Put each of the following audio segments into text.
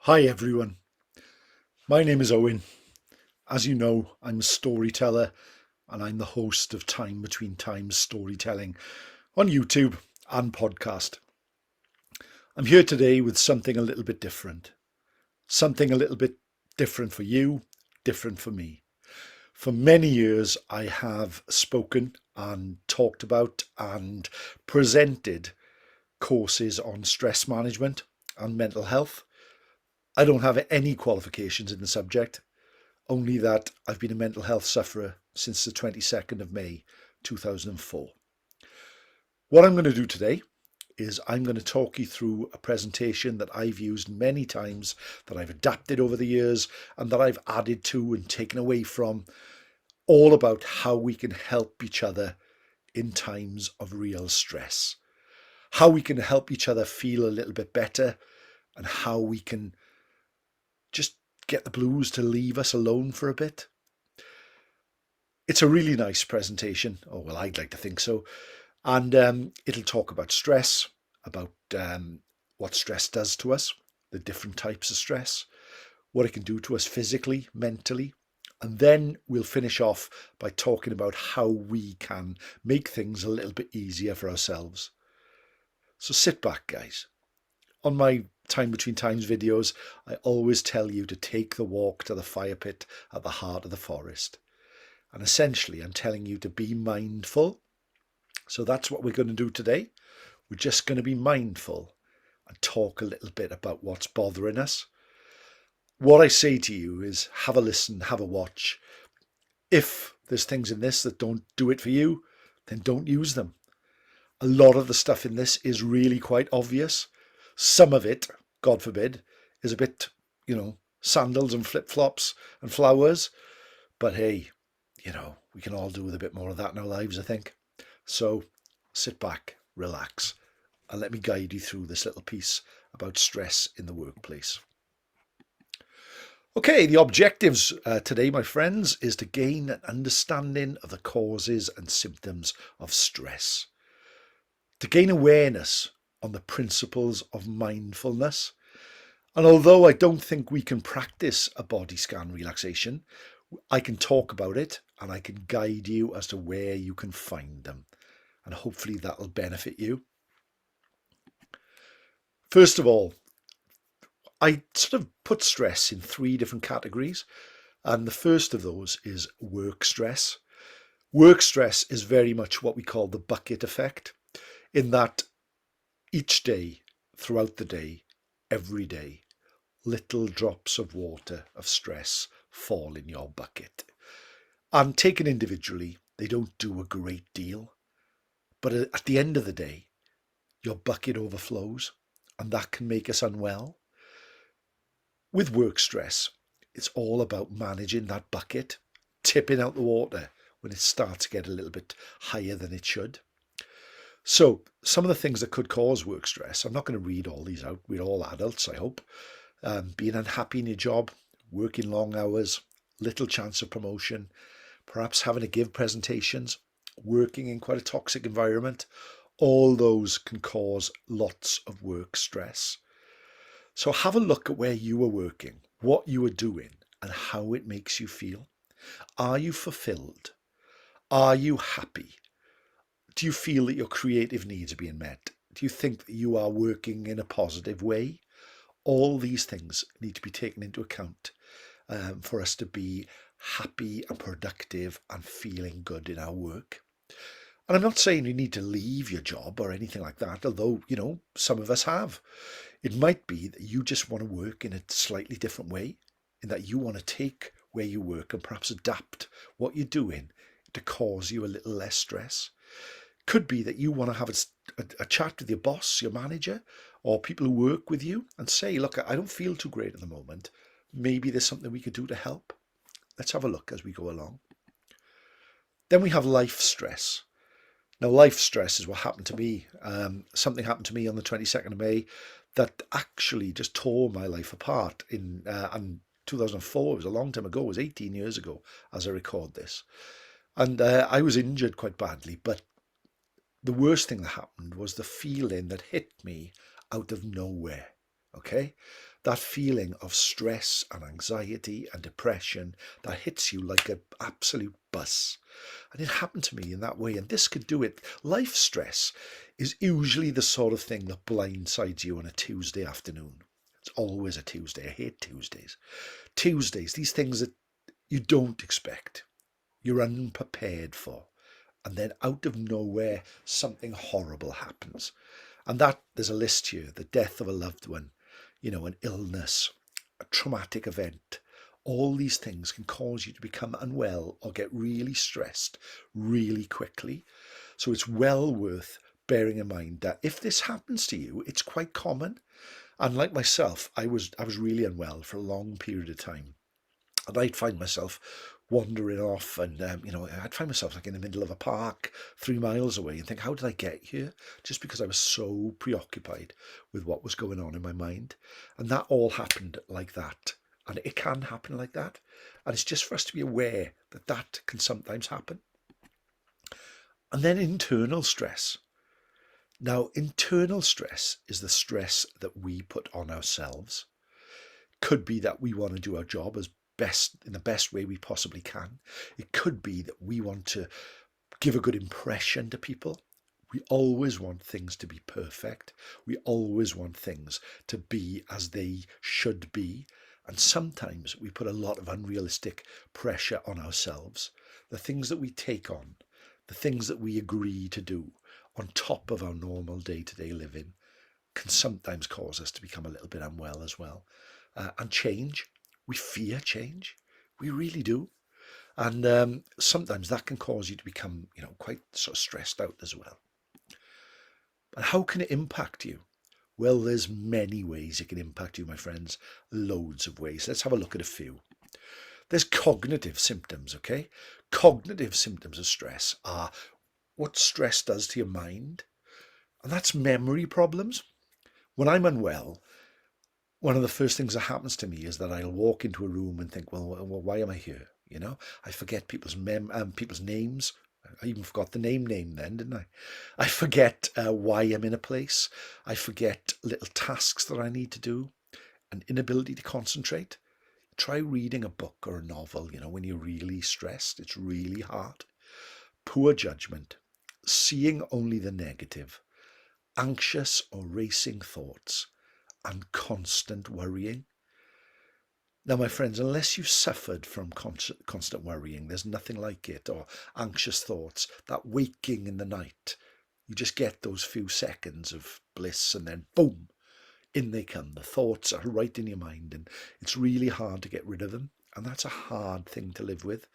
Hi everyone, my name is Owen. As you know, I'm a storyteller and I'm the host of Time Between Times Storytelling on YouTube and podcast. I'm here today with something a little bit different. Something a little bit different for you, different for me. For many years, I have spoken and talked about and presented courses on stress management and mental health. I don't have any qualifications in the subject. Only that I've been a mental health sufferer since the 22nd of May 2004. What I'm going to do today is I'm going to talk you through a presentation that I've used many times, that I've adapted over the years, and that I've added to and taken away from, all about how we can help each other in times of real stress, how we can help each other feel a little bit better, and how we can just get the blues to leave us alone for a bit. It's a really nice presentation. Oh, well, I'd like to think so. And it'll talk about stress, about what stress does to us, the different types of stress, what it can do to us physically, mentally. And then we'll finish off by talking about how we can make things a little bit easier for ourselves. So sit back, guys. On my Time Between Times videos, I always tell you to take the walk to the fire pit at the heart of the forest. And essentially, I'm telling you to be mindful. So that's what we're going to do today. We're just going to be mindful and talk a little bit about what's bothering us. What I say to you is have a listen, have a watch. If there's things in this that don't do it for you, then don't use them. A lot of the stuff in this is really quite obvious. Some of it, God forbid, is a bit, sandals and flip-flops and flowers. But hey, we can all do with a bit more of that in our lives, I think. So sit back, relax, and let me guide you through this little piece about stress in the workplace. Okay, the objectives today, my friends, is to gain an understanding of the causes and symptoms of stress, to gain awareness on the principles of mindfulness. And although I don't think we can practice a body scan relaxation, I can talk about it and I can guide you as to where you can find them. And hopefully that'll benefit you. First of all, I sort of put stress in three different categories. And the first of those is work stress. Work stress is very much what we call the bucket effect, in that each day, throughout the day, every day, little drops of water of stress fall in your bucket. And taken individually, they don't do a great deal. But at the end of the day, your bucket overflows, and that can make us unwell. With work stress, it's all about managing that bucket, tipping out the water when it starts to get a little bit higher than it should. So some of the things that could cause work stress, I'm not going to read all these out. We're all adults, I hope. Being unhappy in your job, working long hours, little chance of promotion, perhaps having to give presentations, working in quite a toxic environment. All those can cause lots of work stress. So have a look at where you are working, what you are doing, and how it makes you feel. Are you fulfilled? Are you happy? Do you feel that your creative needs are being met? Do you think that you are working in a positive way? All these things need to be taken into account for us to be happy and productive and feeling good in our work. And I'm not saying you need to leave your job or anything like that, although, some of us have. It might be that you just want to work in a slightly different way, in that you want to take where you work and perhaps adapt what you're doing to cause you a little less stress. Could be that you want to have a chat with your boss, your manager, or people who work with you and say, look, I don't feel too great at the moment. Maybe there's something we could do to help. Let's have a look as we go along. Then we have life stress. Now, life stress is what happened to me. Something happened to me on the 22nd of May that actually just tore my life apart. In 2004, it was a long time ago. It was 18 years ago as I record this. And I was injured quite badly. But the worst thing that happened was the feeling that hit me out of nowhere. okay? That feeling of stress and anxiety and depression that hits you like an absolute bus. And it happened to me in that way. And this could do it. Life stress is usually the sort of thing that blindsides you on a Tuesday afternoon. It's always a Tuesday. I hate Tuesdays. Tuesdays, these things that you don't expect, you're unprepared for. And then out of nowhere, something horrible happens. And that there's a list here: the death of a loved one, an illness, a traumatic event. All these things can cause you to become unwell or get really stressed really quickly. So it's well worth bearing in mind that if this happens to you, it's quite common. And like myself, I was really unwell for a long period of time. And I'd find myself wandering off, and I'd find myself like in the middle of a park 3 miles away and think, how did I get here? Just because I was so preoccupied with what was going on in my mind. And that all happened like that. And it can happen like that. And it's just for us to be aware that that can sometimes happen. And then internal stress. Now, internal stress is the stress that we put on ourselves. Could be that we want to do our job as best in the best way we possibly can. It could be that we want to give a good impression to people. We always want things to be perfect. We always want things to be as they should be. And sometimes we put a lot of unrealistic pressure on ourselves. The things that we take on, the things that we agree to do on top of our normal day-to-day living can sometimes cause us to become a little bit unwell as well. And change, we fear change. We really do. And sometimes that can cause you to become, quite sort of stressed out as well. But how can it impact you? Well, there's many ways it can impact you, my friends. Loads of ways. Let's have a look at a few. There's cognitive symptoms, okay? Cognitive symptoms of stress are what stress does to your mind. And that's memory problems. When I'm unwell, one of the first things that happens to me is that I'll walk into a room and think, well, why am I here? I forget people's names. I even forgot the name then, didn't I? I forget why I'm in a place. I forget little tasks that I need to do. An inability to concentrate. Try reading a book or a novel, when you're really stressed. It's really hard. Poor judgment. Seeing only the negative. Anxious or racing thoughts. And constant worrying. Now, my friends, unless you've suffered from constant worrying, there's nothing like it, or anxious thoughts, that waking in the night. You just get those few seconds of bliss and then boom, in they come. The thoughts are right in your mind and it's really hard to get rid of them. And that's a hard thing to live with.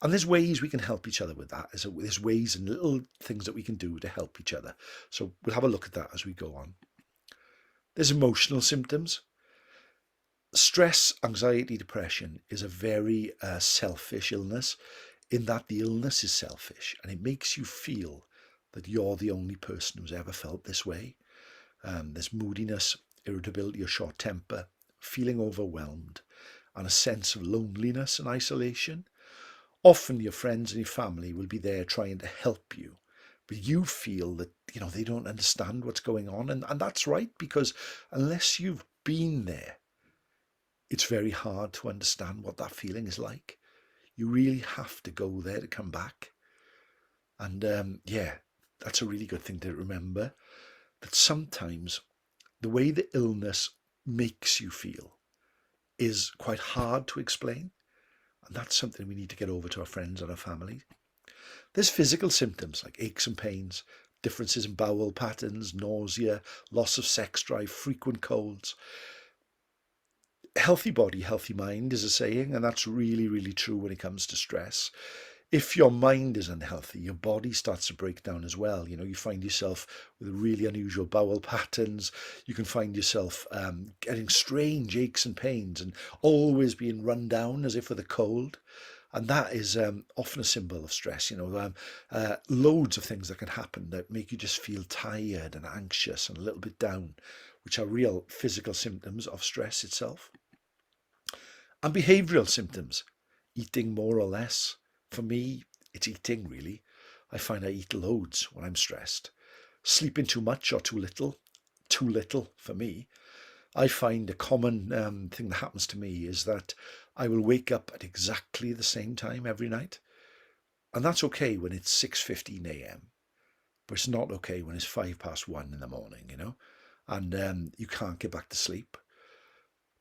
And there's ways we can help each other with that. There's ways and little things that we can do to help each other. So we'll have a look at that as we go on. There's emotional symptoms. Stress, anxiety, depression is a very selfish illness, in that the illness is selfish and it makes you feel that you're the only person who's ever felt this way. There's moodiness, irritability or short temper, feeling overwhelmed, and a sense of loneliness and isolation. Often your friends and your family will be there trying to help you, but you feel that, they don't understand what's going on. And that's right, because unless you've been there, it's very hard to understand what that feeling is like. You really have to go there to come back. And that's a really good thing to remember, that sometimes the way the illness makes you feel is quite hard to explain. And that's something we need to get over to our friends and our family. There's physical symptoms like aches and pains, differences in bowel patterns, nausea, loss of sex drive, frequent colds. Healthy body, healthy mind is a saying, and that's really, really true when it comes to stress. If your mind is unhealthy, your body starts to break down as well. You find yourself with really unusual bowel patterns. You can find yourself getting strange aches and pains and always being run down as if with a cold. And that is often a symbol of stress. Loads of things that can happen that make you just feel tired and anxious and a little bit down, which are real physical symptoms of stress itself. And behavioural symptoms, eating more or less. For me, it's eating really. I find I eat loads when I'm stressed. Sleeping too much or too little for me. I find a common thing that happens to me is that I will wake up at exactly the same time every night. And that's okay when it's 6:15 a.m. But it's not okay when it's 1 in the morning, and you can't get back to sleep.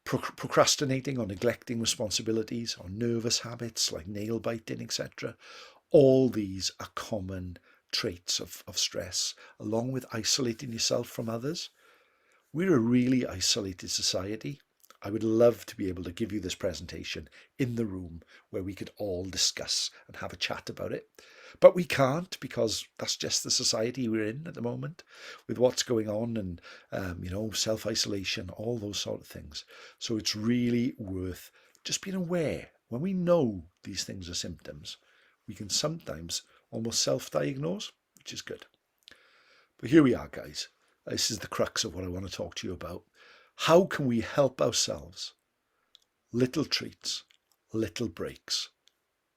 Procrastinating or neglecting responsibilities or nervous habits like nail biting, etc. All these are common traits of stress, along with isolating yourself from others. We're a really isolated society. I would love to be able to give you this presentation in the room where we could all discuss and have a chat about it. But we can't, because that's just the society we're in at the moment, with what's going on and, self-isolation, all those sort of things. So it's really worth just being aware. When we know these things are symptoms, we can sometimes almost self-diagnose, which is good. But here we are, guys. This is the crux of what I want to talk to you about. How can we help ourselves? Little treats, little breaks,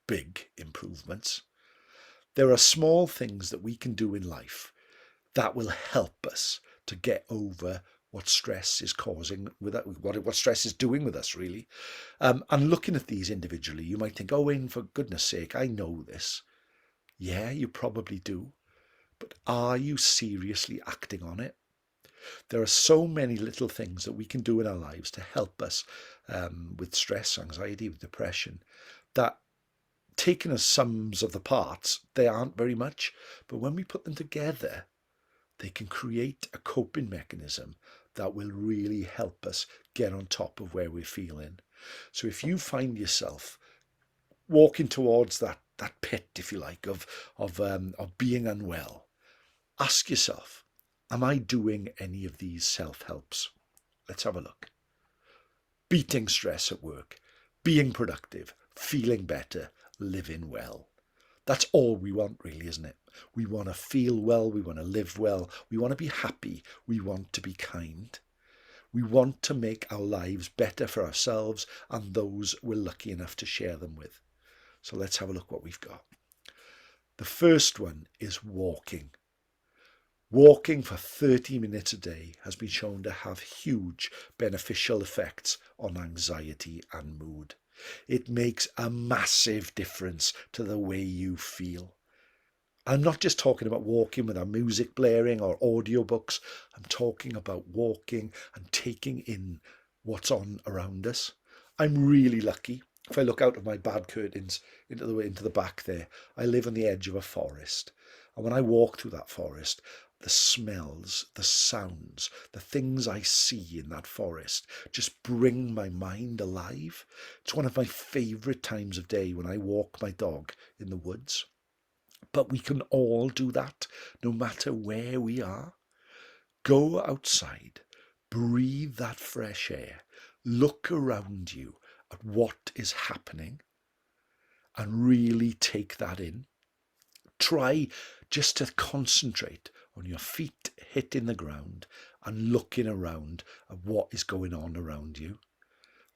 big improvements. There are small things that we can do in life that will help us to get over what stress is causing, what stress is doing with us, really. And looking at these individually, you might think, Owen, for goodness sake, I know this. Yeah, you probably do. But are you seriously acting on it? There are so many little things that we can do in our lives to help us with stress, anxiety, with depression, that taken as sums of the parts, they aren't very much. But when we put them together, they can create a coping mechanism that will really help us get on top of where we're feeling. So if you find yourself walking towards that pit, if you like, of being unwell, ask yourself, am I doing any of these self-helps? Let's have a look. Beating stress at work, being productive, feeling better, living well. That's all we want, really, isn't it? We want to feel well, we want to live well, we want to be happy, we want to be kind. We want to make our lives better for ourselves and those we're lucky enough to share them with. So let's have a look what we've got. The first one is walking. Walking for 30 minutes a day has been shown to have huge beneficial effects on anxiety and mood. It makes a massive difference to the way you feel. I'm not just talking about walking with our music blaring or audiobooks. I'm talking about walking and taking in what's on around us. I'm really lucky. If I look out of my bad curtains into the back there, I live on the edge of a forest. And when I walk through that forest, the smells, the sounds, the things I see in that forest just bring my mind alive. It's one of my favourite times of day when I walk my dog in the woods. But we can all do that no matter where we are. Go outside, breathe that fresh air, look around you at what is happening and really take that in. Try just to concentrate on your feet hitting the ground and looking around at what is going on around you.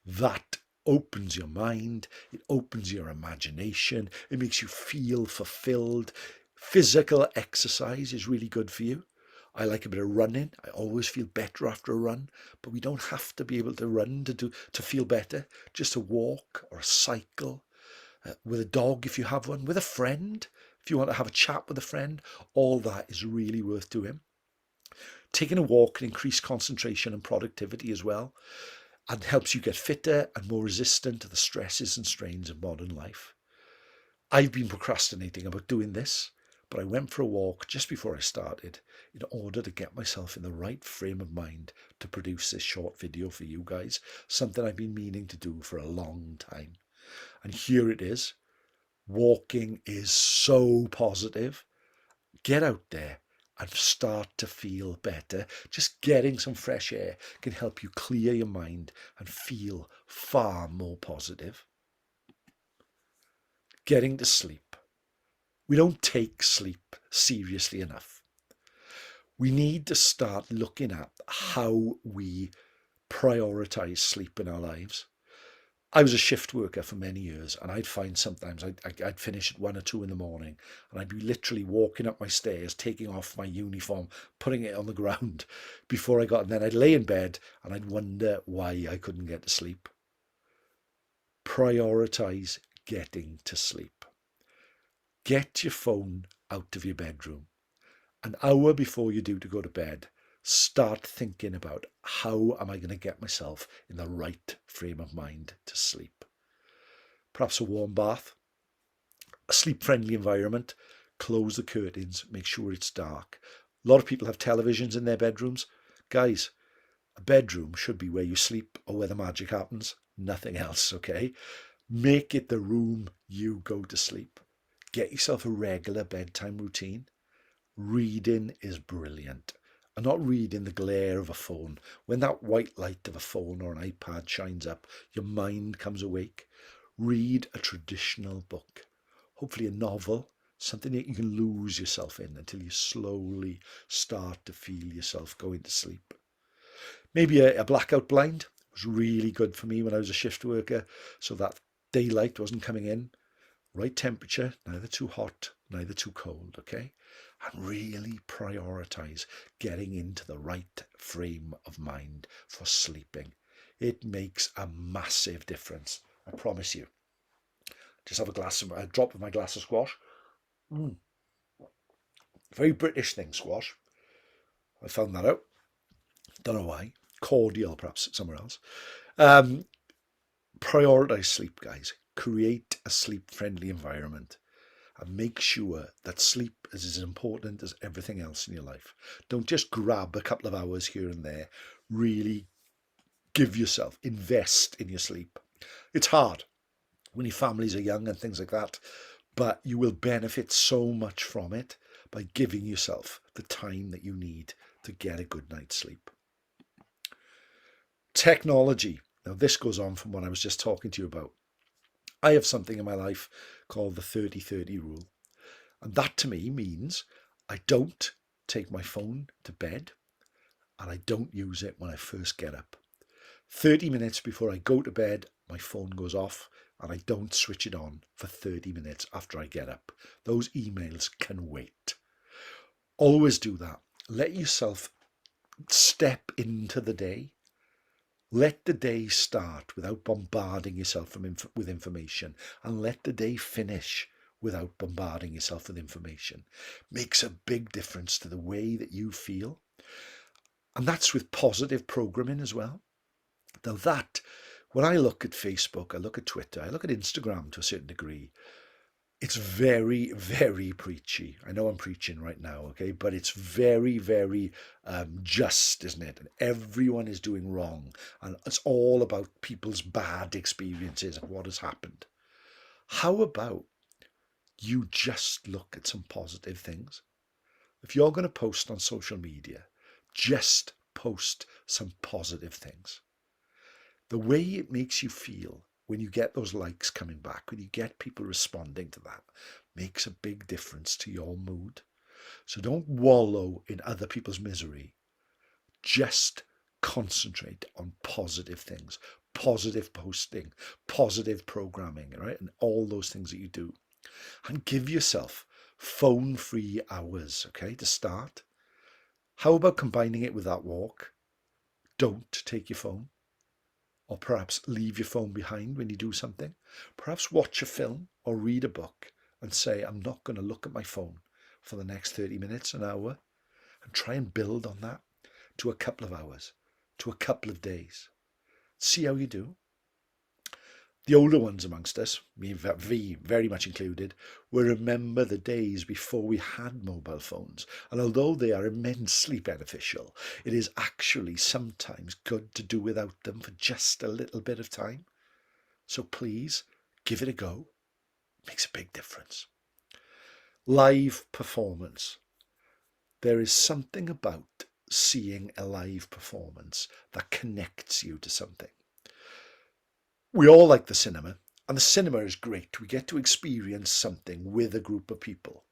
That opens your mind, it opens your imagination, it makes you feel fulfilled. Physical exercise is really good for you. I like a bit of running. I always feel better after a run, but we don't have to be able to run to feel better. Just a walk or a cycle, with a dog if you have one, with a friend, if you want to have a chat with a friend, all that is really worth doing. Taking a walk can increase concentration and productivity as well, and helps you get fitter and more resistant to the stresses and strains of modern life. I've been procrastinating about doing this, but I went for a walk just before I started in order to get myself in the right frame of mind to produce this short video for you guys, something I've been meaning to do for a long time. And here it is. Walking is so positive. Get out there and start to feel better. Just getting some fresh air can help you clear your mind and feel far more positive. Getting to sleep. We don't take sleep seriously enough. We need to start looking at how we prioritize sleep in our lives. I was a shift worker for many years, and I'd find sometimes I'd finish at 1 or 2 in the morning, and I'd be literally walking up my stairs, taking off my uniform, putting it on the ground before I got, and then I'd lay in bed and I'd wonder why I couldn't get to sleep. Prioritize getting to sleep. Get your phone out of your bedroom. An hour before you do to go to bed, start thinking about how am I going to get myself in the right frame of mind to sleep. Perhaps a warm bath, a sleep-friendly environment, close the curtains, make sure it's dark. A lot of people have televisions in their bedrooms. Guys, a bedroom should be where you sleep or where the magic happens, nothing else, okay? Make it the room you go to sleep. Get yourself a regular bedtime routine. Reading is brilliant. And not read in the glare of a phone. When that white light of a phone or an iPad shines up, your mind comes awake. Read a traditional book, hopefully a novel, something that you can lose yourself in until you slowly start to feel yourself going to sleep. Maybe a blackout blind was really good for me when I was a shift worker, so that daylight wasn't coming in. Right temperature, neither too hot, neither too cold, okay? And really prioritize getting into the right frame of mind for sleeping. It makes a massive difference, I promise you. Just have a drop of my glass of squash. Very British thing, squash. I found that out. Don't know why. Cordial, perhaps, somewhere else. Prioritize sleep, guys. Create a sleep-friendly environment. And make sure that sleep is as important as everything else in your life. Don't just grab a couple of hours here and there. Really give yourself, invest in your sleep. It's hard when your families are young and things like that, but you will benefit so much from it by giving yourself the time that you need to get a good night's sleep. Technology. Now, this goes on from what I was just talking to you about. I have something in my life called the 30-30 rule. And that to me means I don't take my phone to bed and I don't use it when I first get up. 30 minutes before I go to bed, my phone goes off and I don't switch it on for 30 minutes after I get up. Those emails can wait. Always do that. Let yourself step into the day. Let the day start without bombarding yourself with information, and let the day finish without bombarding yourself with information. Makes a big difference to the way that you feel. And that's with positive programming as well. Now that, when I look at Facebook, I look at Twitter, I look at Instagram to a certain degree, it's very, very preachy. I know I'm preaching right now, okay? But it's very, very just, isn't it? And everyone is doing wrong. And it's all about people's bad experiences and what has happened. How about you just look at some positive things? If you're going to post on social media, just post some positive things. The way it makes you feel when you get those likes coming back, when you get people responding to that, makes a big difference to your mood. So don't wallow in other people's misery. Just concentrate on positive things, positive posting, positive programming, right? And all those things that you do. And give yourself phone-free hours, okay, to start. How about combining it with that walk? Don't take your phone. Or perhaps leave your phone behind when you do something. Perhaps watch a film or read a book and say, I'm not going to look at my phone for the next 30 minutes, an hour, and try and build on that to a couple of hours, to a couple of days. See how you do. The older ones amongst us, me very much included, will remember the days before we had mobile phones. And although they are immensely beneficial, it is actually sometimes good to do without them for just a little bit of time. So please, give it a go. It makes a big difference. Live performance. There is something about seeing a live performance that connects you to something. We all like the cinema, and the cinema is great. We get to experience something with a group of people.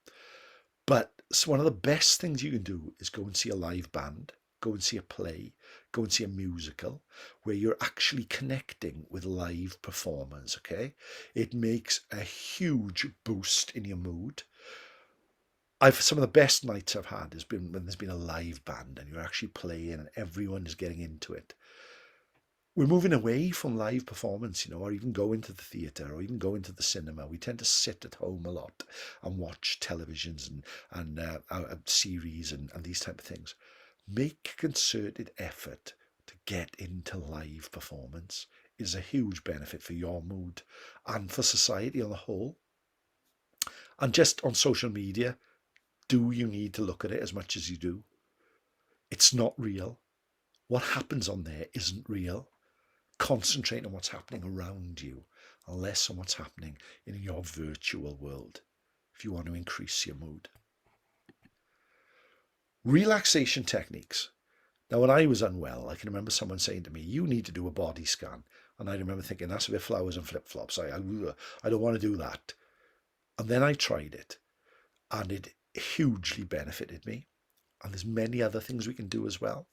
But one of the best things you can do is go and see a live band. go and see a play, go and see a musical where you're actually connecting with live performers, okay? It makes a huge boost in your mood. Some of the best nights I've had has been when there's been a live band and you're actually playing and everyone is getting into it. We're moving away from live performance, or even going to the theatre or even going to the cinema. We tend to sit at home a lot and watch televisions and series and these type of things. Make a concerted effort to get into live performance. Is a huge benefit for your mood and for society on the whole. And just on social media, do you need to look at it as much as you do? It's not real. What happens on there isn't real. Concentrate on what's happening around you and less on what's happening in your virtual world if you want to increase your mood. Relaxation techniques. Now, when I was unwell, I can remember someone saying to me, you need to do a body scan. And I remember thinking, that's a bit flowers and flip-flops. I don't want to do that. And then I tried it and it hugely benefited me. And there's many other things we can do as well.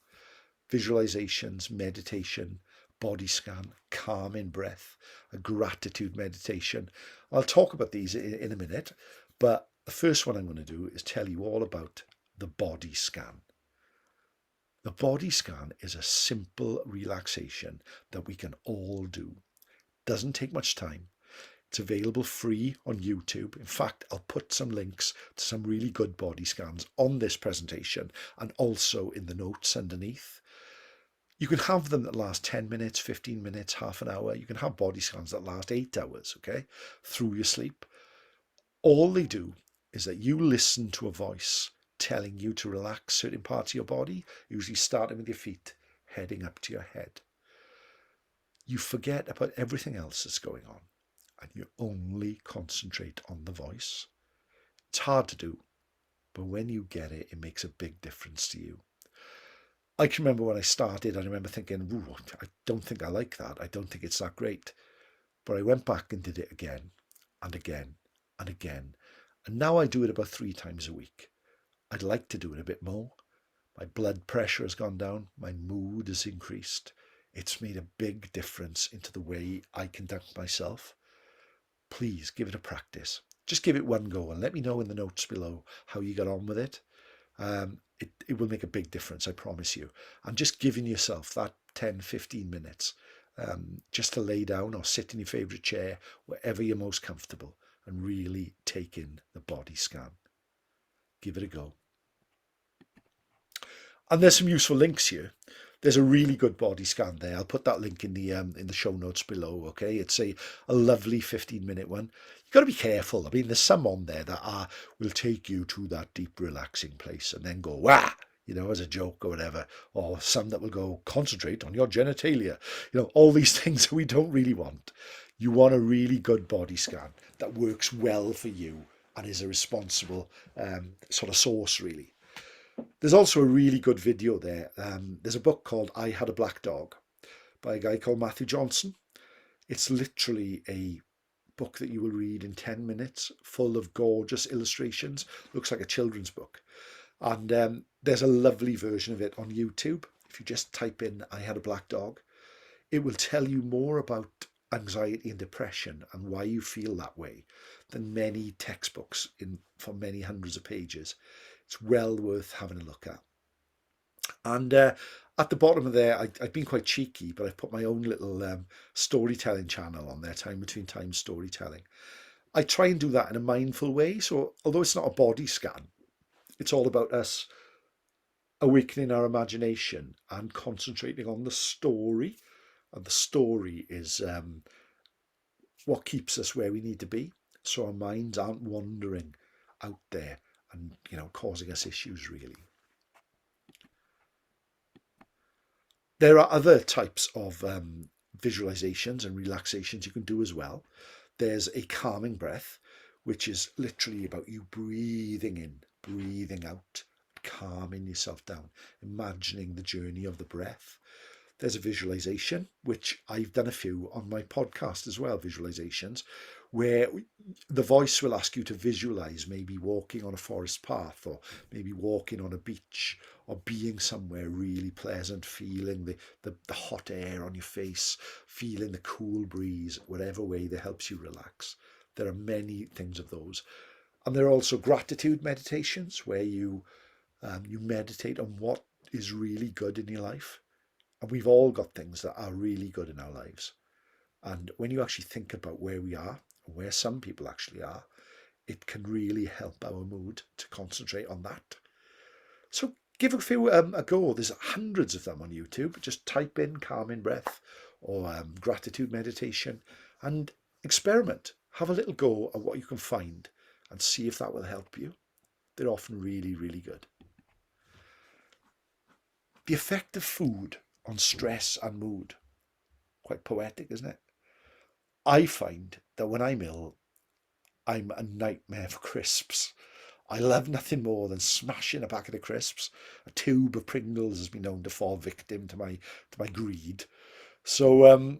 Visualizations, meditation, body scan, calming breath, a gratitude meditation. I'll talk about these in a minute, but the first one I'm going to do is tell you all about the body scan. The body scan is a simple relaxation that we can all do. Doesn't take much time. It's available free on YouTube. In fact, I'll put some links to some really good body scans on this presentation and also in the notes underneath. You can have them that last 10 minutes, 15 minutes, half an hour. You can have body scans that last 8 hours, okay, through your sleep. All they do is that you listen to a voice telling you to relax certain parts of your body, usually starting with your feet, heading up to your head. You forget about everything else that's going on and you only concentrate on the voice. It's hard to do, but when you get it, it makes a big difference to you. I can remember when I started, I remember thinking, ooh, I don't think I like that. I don't think it's that great. But I went back and did it again and again and again. And now I do it about 3 times a week. I'd like to do it a bit more. My blood pressure has gone down. My mood has increased. It's made a big difference into the way I conduct myself. Please give it a practice. Just give it one go and let me know in the notes below how you got on with it. It will make a big difference, I promise you. And just giving yourself that 10, 15 minutes just to lay down or sit in your favourite chair, wherever you're most comfortable, and really take in the body scan. Give it a go. And there's some useful links here. There's a really good body scan there. I'll put that link in the show notes below, okay? It's a lovely 15-minute one. You've got to be careful. I mean, there's some on there that will take you to that deep, relaxing place and then go, wah, as a joke or whatever. Or some that will go, concentrate on your genitalia. All these things that we don't really want. You want a really good body scan that works well for you and is a responsible sort of source, really. There's also a really good video there. There's a book called I Had a Black Dog by a guy called Matthew Johnson. It's literally a book that you will read in 10 minutes, full of gorgeous illustrations. Looks like a children's book. And there's a lovely version of it on YouTube. If you just type in I Had a Black Dog, it will tell you more about anxiety and depression and why you feel that way than many textbooks for many hundreds of pages. It's well worth having a look at. And at the bottom of there, I've been quite cheeky, but I've put my own little storytelling channel on there, Time Between Times Storytelling. I try and do that in a mindful way. So although it's not a body scan, it's all about us awakening our imagination and concentrating on the story. And the story is what keeps us where we need to be. So our minds aren't wandering out there and, causing us issues, really. There are other types of visualizations and relaxations you can do as well. There's a calming breath, which is literally about you breathing in, breathing out, calming yourself down, imagining the journey of the breath. There's a visualization, which I've done a few on my podcast as well, visualizations, where the voice will ask you to visualize maybe walking on a forest path, or maybe walking on a beach, or being somewhere really pleasant, feeling the hot air on your face, feeling the cool breeze, whatever way that helps you relax. There are many things of those. And there are also gratitude meditations where you meditate on what is really good in your life. And we've all got things that are really good in our lives. And when you actually think about where we are, and where some people actually are, it can really help our mood to concentrate on that. So give a few a go. There's hundreds of them on YouTube. Just type in calming breath or gratitude meditation and experiment. Have a little go at what you can find and see if that will help you. They're often really, really good. The effect of food on stress and mood. Quite poetic, isn't it? I find that when I'm ill, I'm a nightmare for crisps. I love nothing more than smashing a packet of crisps. A tube of Pringles has been known to fall victim to my greed. So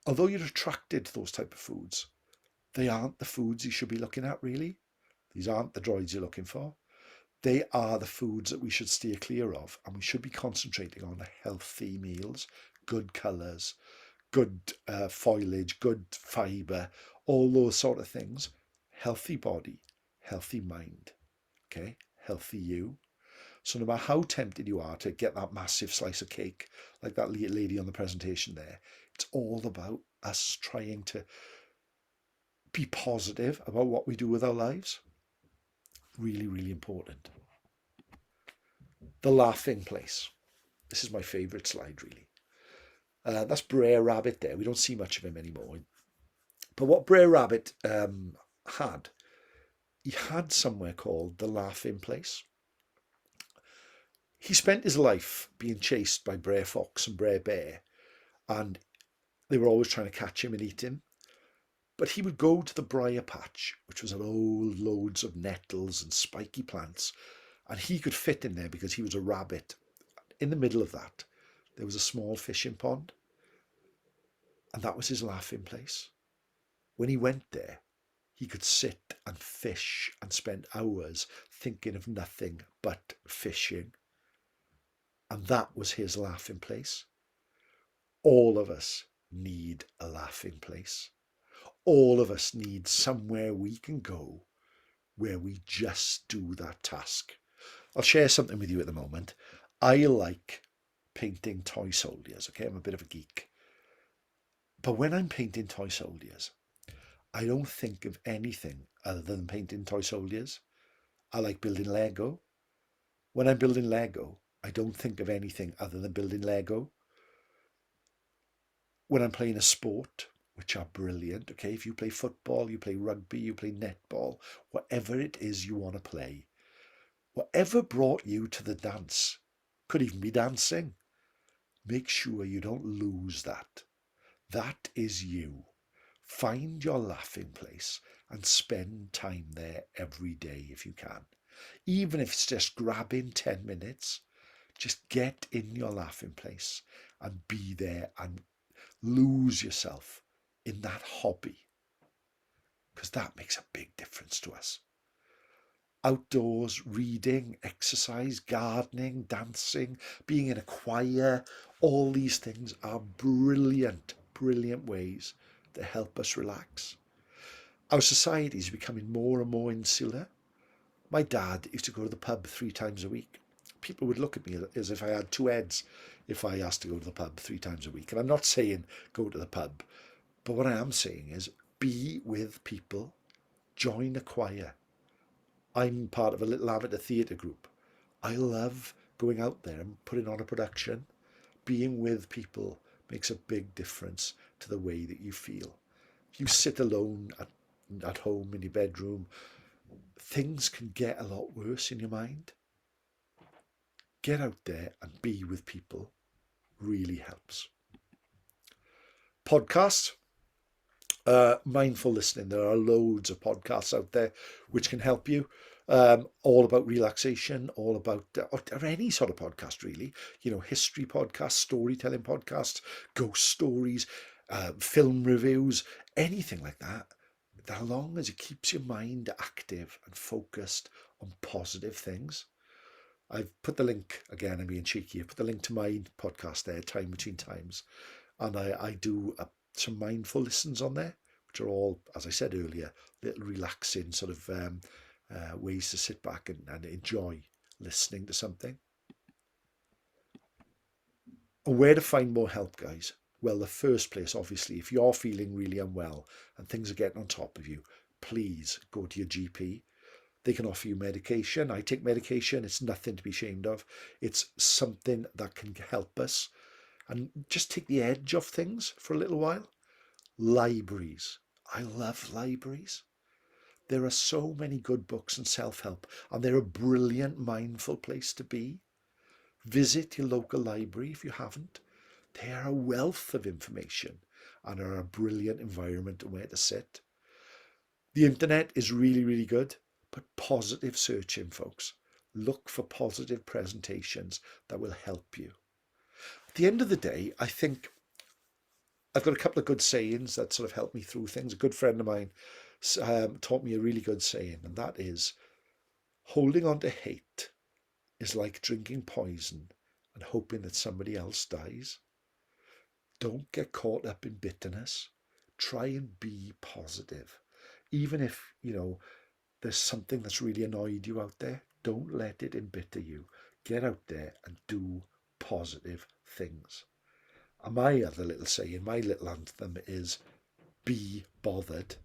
although you're attracted to those type of foods, they aren't the foods you should be looking at, really. These aren't the droids you're looking for. They are the foods that we should steer clear of, and we should be concentrating on healthy meals, good colours, good foliage, good fibre, all those sort of things. Healthy body, healthy mind, okay? Healthy you. So no matter how tempted you are to get that massive slice of cake, like that lady on the presentation there, it's all about us trying to be positive about what we do with our lives. Really, really important. The laughing place. This is my favourite slide, really. That's Brer Rabbit there. We don't see much of him anymore. But what Brer Rabbit had, he had somewhere called the Laughing Place. He spent his life being chased by Brer Fox and Brer Bear, and they were always trying to catch him and eat him. But he would go to the briar patch, which was all loads of nettles and spiky plants, and he could fit in there because he was a rabbit. In the middle of that, there was a small fishing pond, and that was his laughing place. When he went there, he could sit and fish and spend hours thinking of nothing but fishing. And that was his laughing place. All of us need a laughing place. All of us need somewhere we can go where we just do that task. I'll share something with you at the moment. I like painting toy soldiers, okay? I'm a bit of a geek. But when I'm painting toy soldiers, I don't think of anything other than painting toy soldiers. I like building Lego. When I'm building Lego, I don't think of anything other than building Lego. When I'm playing a sport, which are brilliant, okay, if you play football, you play rugby, you play netball, whatever it is you want to play, whatever brought you to the dance, could even be dancing, make sure you don't lose that. That is you. Find your laughing place and spend time there every day if you can. Even if it's just grabbing 10 minutes, just get in your laughing place and be there and lose yourself in that hobby, because that makes a big difference to us. Outdoors, reading, exercise, gardening, dancing, being in a choir, all these things are brilliant, brilliant ways to help us relax. Our society is becoming more and more insular. My dad used to go to the pub 3 times a week. People would look at me as if I had 2 heads if I asked to go to the pub 3 times a week. And I'm not saying go to the pub, but what I am saying is be with people, join a choir. I'm part of a little amateur theatre group. I love going out there and putting on a production. Being with people makes a big difference to the way that you feel. If you sit alone at home in your bedroom, things can get a lot worse in your mind. Get out there and be with people really helps. Podcasts. Mindful listening. There are loads of podcasts out there which can help you. All about relaxation, all about or any sort of podcast really. You know, history podcasts, storytelling podcasts, ghost stories, film reviews, anything like that, as long as it keeps your mind active and focused on positive things. I've put the link, again, I'm being cheeky, I put the link to my podcast there, Time Between Times, and I do some mindful listens on there, which are all, as I said earlier, little relaxing sort of ways to sit back and enjoy listening to something. And where to find more help, guys? Well, the first place, obviously, if you're feeling really unwell and things are getting on top of you, please go to your GP. They can offer you medication. I take medication. It's nothing to be ashamed of. It's something that can help us and just take the edge off things for a little while. Libraries. I love libraries. There are so many good books and self-help, and they're a brilliant, mindful place to be. Visit your local library if you haven't. They are a wealth of information and are a brilliant environment and where to sit. The internet is really, really good, but positive searching, folks. Look for positive presentations that will help you. At the end of the day, I think I've got a couple of good sayings that sort of help me through things. A good friend of mine taught me a really good saying, and that is, holding on to hate is like drinking poison and hoping that somebody else dies. Don't get caught up in bitterness. Try and be positive. Even if, there's something that's really annoyed you out there, don't let it embitter you. Get out there and do positive things. And my other little saying, my little anthem is, be bothered.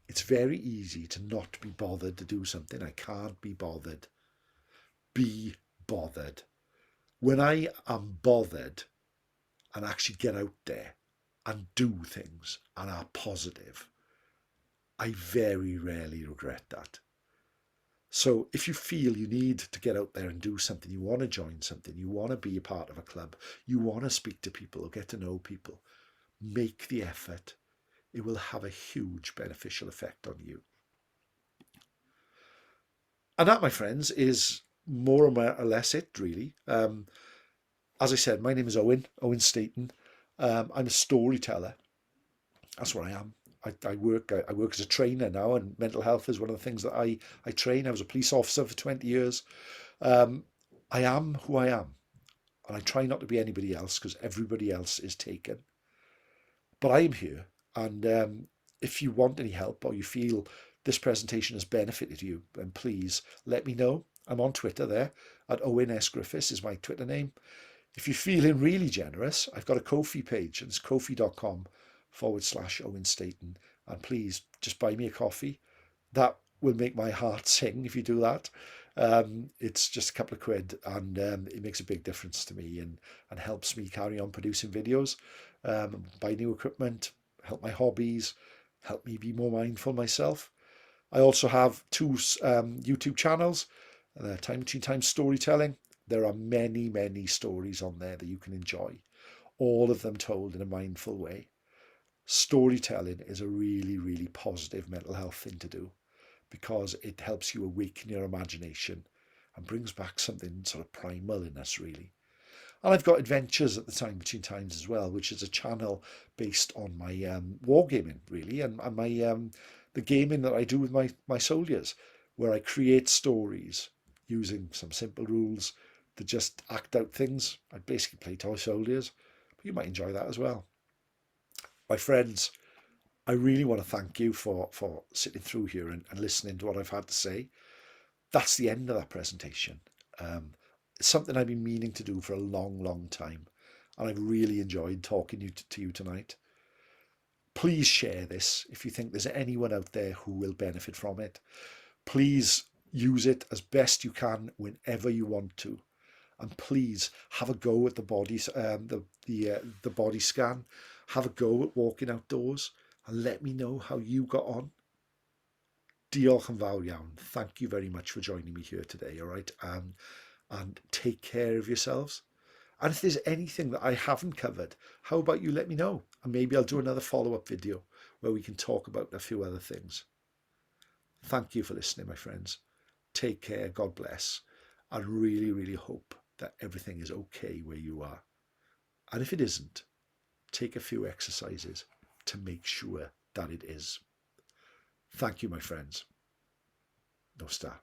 It's very easy to not be bothered to do something. I can't be bothered. Be bothered. When I am bothered and actually get out there and do things and are positive, I very rarely regret that. So if you feel you need to get out there and do something, you want to join something, you want to be a part of a club, you want to speak to people or get to know people, make the effort. It will have a huge beneficial effect on you. And that, my friends, is more or less it, really. As I said, my name is Owen Staton. I'm a storyteller. That's what I am. I work as a trainer now, and mental health is one of the things that I train. I was a police officer for 20 years. I am who I am, and I try not to be anybody else because everybody else is taken. But I am here, and if you want any help or you feel this presentation has benefited you, then please let me know. I'm on Twitter there, at Owen S. Griffiths is my Twitter name. If you're feeling really generous, I've got a Ko-fi page, and it's ko-fi.com/Owen Staton. And please just buy me a coffee. That will make my heart sing if you do that. It's just a couple of quid, and it makes a big difference to me and helps me carry on producing videos, buy new equipment, help my hobbies, help me be more mindful myself. I also have two YouTube channels, Time Between Times Storytelling. There are many, many stories on there that you can enjoy, all of them told in a mindful way. Storytelling is a really, really positive mental health thing to do because it helps you awaken your imagination and brings back something sort of primal in us, really. And I've got Adventures at the Time Between Times as well, which is a channel based on my wargaming, really, and my the gaming that I do with my soldiers, where I create stories using some simple rules to just act out things. I basically play toy soldiers, but you might enjoy that as well. My friends, I really want to thank you for sitting through here and listening to what I've had to say. That's the end of that presentation. It's something I've been meaning to do for a long, long time, and I've really enjoyed talking to you tonight. Please share this if you think there's anyone out there who will benefit from it. Please use it as best you can whenever you want to. And please have a go at the body scan. Have a go at walking outdoors and let me know how you got on. Diolch yn fawr iawn. Thank you very much for joining me here today, all right? And take care of yourselves. And if there's anything that I haven't covered, how about you let me know? And maybe I'll do another follow-up video where we can talk about a few other things. Thank you for listening, my friends. Take care, God bless. I really, really hope that everything is okay where you are. And if it isn't, take a few exercises to make sure that it is. Thank you, my friends. No star.